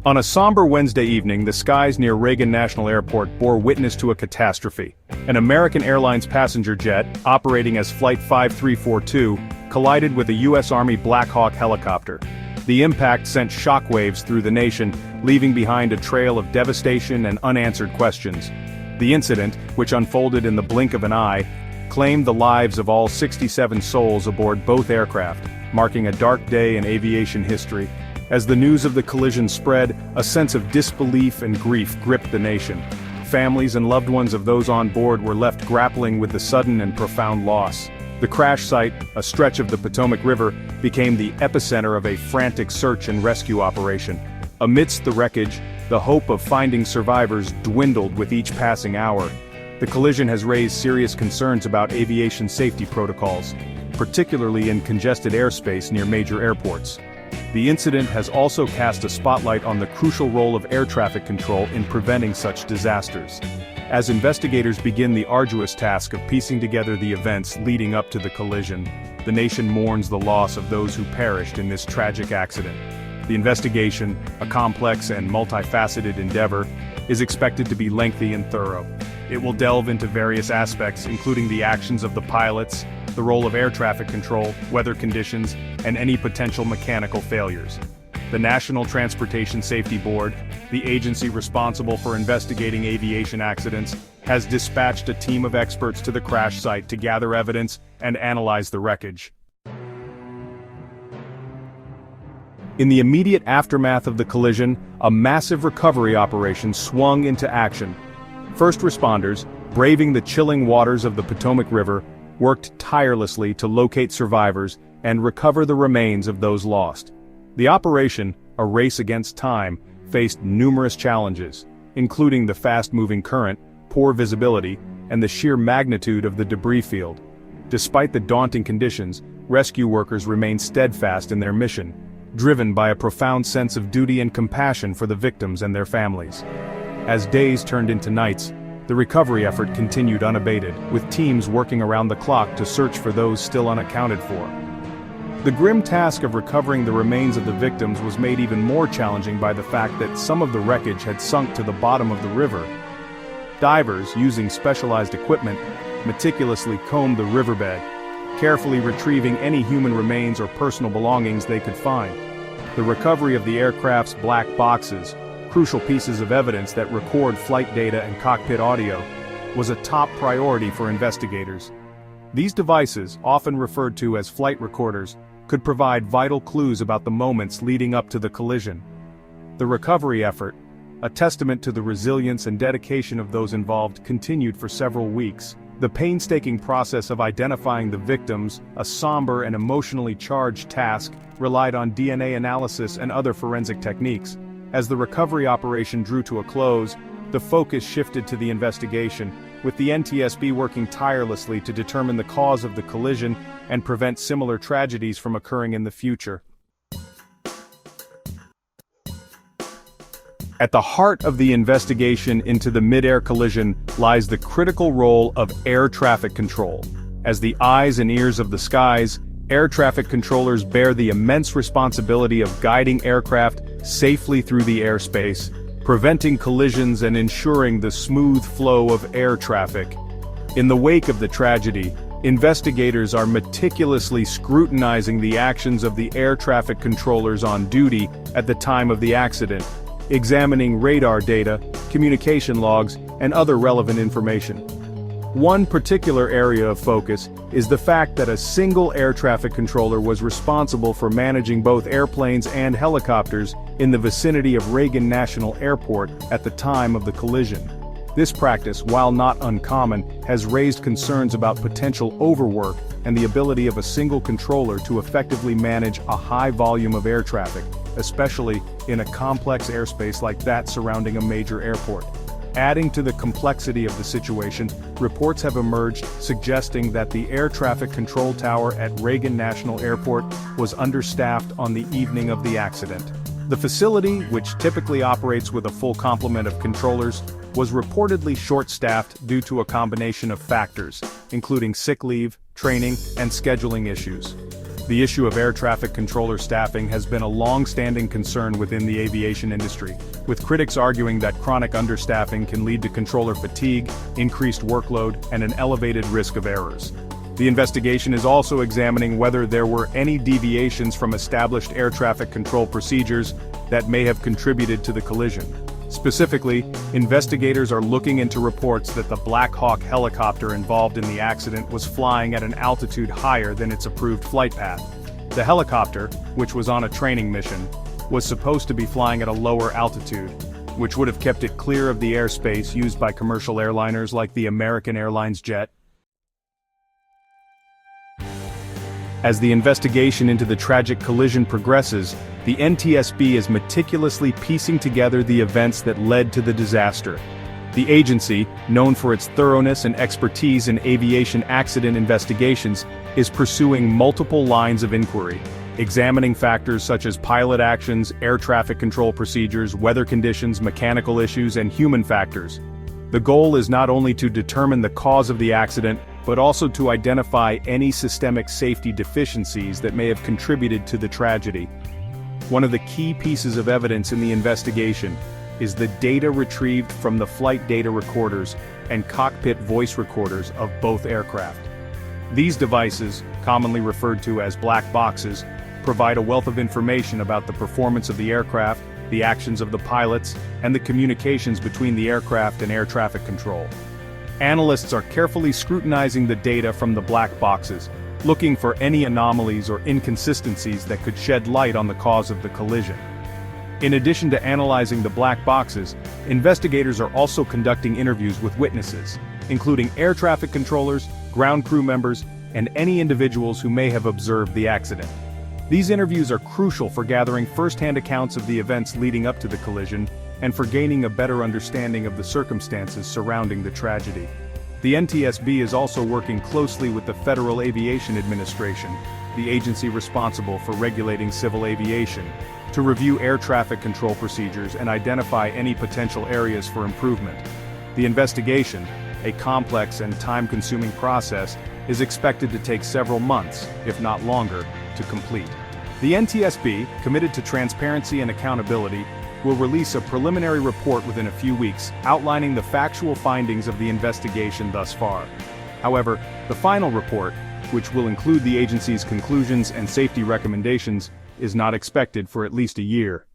On a somber Wednesday evening, the skies near Reagan National Airport bore witness to a catastrophe. An American Airlines passenger jet, operating as Flight 5342, collided with a U.S. Army Black Hawk helicopter. The impact sent shockwaves through the nation, leaving behind a trail of devastation and unanswered questions. The incident, which unfolded in the blink of an eye, claimed the lives of all 67 souls aboard both aircraft, marking a dark day in aviation history. As the news of the collision spread, a sense of disbelief and grief gripped the nation. Families and loved ones of those on board were left grappling with the sudden and profound loss. The crash site, a stretch of the Potomac River, became the epicenter of a frantic search and rescue operation. Amidst the wreckage, the hope of finding survivors dwindled with each passing hour. The collision has raised serious concerns about aviation safety protocols, particularly in congested airspace near major airports. The incident has also cast a spotlight on the crucial role of air traffic control in preventing such disasters. As investigators begin the arduous task of piecing together the events leading up to the collision, the nation mourns the loss of those who perished in this tragic accident. The investigation, a complex and multifaceted endeavor, is expected to be lengthy and thorough. It will delve into various aspects, including the actions of the pilots, the role of air traffic control, weather conditions, and any potential mechanical failures. The National Transportation Safety Board, the agency responsible for investigating aviation accidents, has dispatched a team of experts to the crash site to gather evidence and analyze the wreckage. In the immediate aftermath of the collision, a massive recovery operation swung into action. First responders, braving the chilling waters of the Potomac River, worked tirelessly to locate survivors and recover the remains of those lost. The operation, a race against time, faced numerous challenges, including the fast-moving current, poor visibility, and the sheer magnitude of the debris field. Despite the daunting conditions, rescue workers remained steadfast in their mission, driven by a profound sense of duty and compassion for the victims and their families. As days turned into nights, the recovery effort continued unabated, with teams working around the clock to search for those still unaccounted for. The grim task of recovering the remains of the victims was made even more challenging by the fact that some of the wreckage had sunk to the bottom of the river. Divers, using specialized equipment, meticulously combed the riverbed, carefully retrieving any human remains or personal belongings they could find. The recovery of the aircraft's black boxes, crucial pieces of evidence that record flight data and cockpit audio, was a top priority for investigators. These devices, often referred to as flight recorders, could provide vital clues about the moments leading up to the collision. The recovery effort, a testament to the resilience and dedication of those involved, continued for several weeks. The painstaking process of identifying the victims, a somber and emotionally charged task, relied on DNA analysis and other forensic techniques. As the recovery operation drew to a close, the focus shifted to the investigation, with the NTSB working tirelessly to determine the cause of the collision and prevent similar tragedies from occurring in the future. At the heart of the investigation into the mid-air collision lies the critical role of air traffic control. As the eyes and ears of the skies, air traffic controllers bear the immense responsibility of guiding aircraft safely through the airspace, preventing collisions and ensuring the smooth flow of air traffic. In the wake of the tragedy, investigators are meticulously scrutinizing the actions of the air traffic controllers on duty at the time of the accident, examining radar data, communication logs, and other relevant information. One particular area of focus is the fact that a single air traffic controller was responsible for managing both airplanes and helicopters in the vicinity of Reagan National Airport at the time of the collision. This practice, while not uncommon, has raised concerns about potential overwork and the ability of a single controller to effectively manage a high volume of air traffic, especially in a complex airspace like that surrounding a major airport. Adding to the complexity of the situation, reports have emerged suggesting that the air traffic control tower at Reagan National Airport was understaffed on the evening of the accident. The facility, which typically operates with a full complement of controllers, was reportedly short-staffed due to a combination of factors, including sick leave, training, and scheduling issues. The issue of air traffic controller staffing has been a long-standing concern within the aviation industry, with critics arguing that chronic understaffing can lead to controller fatigue, increased workload, and an elevated risk of errors. The investigation is also examining whether there were any deviations from established air traffic control procedures that may have contributed to the collision. Specifically, investigators are looking into reports that the Black Hawk helicopter involved in the accident was flying at an altitude higher than its approved flight path. The helicopter, which was on a training mission, was supposed to be flying at a lower altitude, which would have kept it clear of the airspace used by commercial airliners like the American Airlines jet. As the investigation into the tragic collision progresses, the NTSB is meticulously piecing together the events that led to the disaster. The agency, known for its thoroughness and expertise in aviation accident investigations, is pursuing multiple lines of inquiry, examining factors such as pilot actions, air traffic control procedures, weather conditions, mechanical issues, and human factors. The goal is not only to determine the cause of the accident, but also to identify any systemic safety deficiencies that may have contributed to the tragedy. One of the key pieces of evidence in the investigation is the data retrieved from the flight data recorders and cockpit voice recorders of both aircraft. These devices, commonly referred to as black boxes, provide a wealth of information about the performance of the aircraft, the actions of the pilots, and the communications between the aircraft and air traffic control. Analysts are carefully scrutinizing the data from the black boxes, looking for any anomalies or inconsistencies that could shed light on the cause of the collision. In addition to analyzing the black boxes, investigators are also conducting interviews with witnesses, including air traffic controllers, ground crew members, and any individuals who may have observed the accident. These interviews are crucial for gathering first-hand accounts of the events leading up to the collision, and for gaining a better understanding of the circumstances surrounding the tragedy. The NTSB is also working closely with the Federal Aviation Administration, the agency responsible for regulating civil aviation, to review air traffic control procedures and identify any potential areas for improvement. The investigation, a complex and time-consuming process, is expected to take several months, if not longer, to complete. The NTSB, committed to transparency and accountability, will release a preliminary report within a few weeks outlining the factual findings of the investigation thus far. However, the final report, which will include the agency's conclusions and safety recommendations, is not expected for at least a year.